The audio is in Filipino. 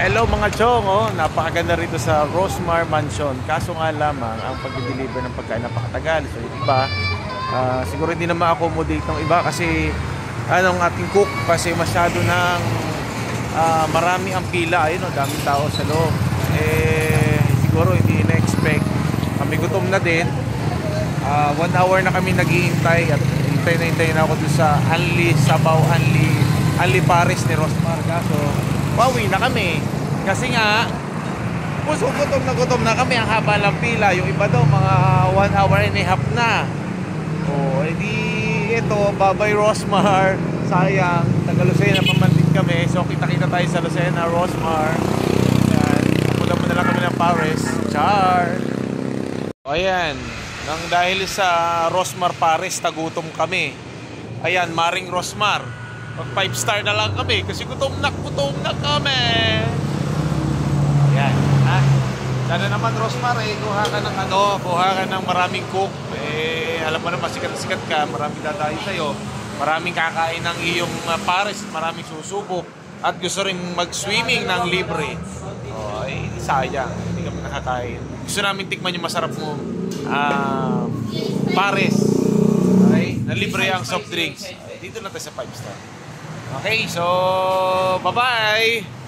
Hello mga chong, napakaganda rito sa Rosmar Mansion. Kaso nga lamang, ang pag-deliver ng pagkain napakatagal. So yung iba, siguro hindi na ma-accommodate ng iba kasi anong ating cook kasi masyado ng marami ang pila. Ayun, daming tao sa loob. Siguro hindi na-expect. Kami gutom na din. 1 hour na kami naghihintay at hintay na ako doon sa Anli Sabaw, Anli Paris ni Rosmar. Kaso pauwi na kami kasi nga gutom na kami. Ang haba ng pila, yung iba daw mga 1 hour and a half na. Edi ito, babay Rosmar, sayang, taga Lucena pamantin kami. So kita tayo sa Lucena, Rosmar. Ayan, napunta mo na lang kami ng Paris. Char! Ayan, nang dahil sa Rosmar Paris, tagutom kami. Ayan, Maring Rosmar, mag 5-star na lang kami kasi gutom na kami. Ayan, ha? Sana naman Rosmar, kuha ka ng maraming cook. Alam mo naman, sikat ka, maraming dadayo sa'yo, maraming kakain ng iyong Paris, maraming susubok at gusto rin mag-swimming ng libre. Sayang, hindi kami nakakain. Gusto namin tikman yung masarap mo Paris, okay? Na libre ang soft drinks. Dito na tayo sa 5-star. Okay, so bye-bye!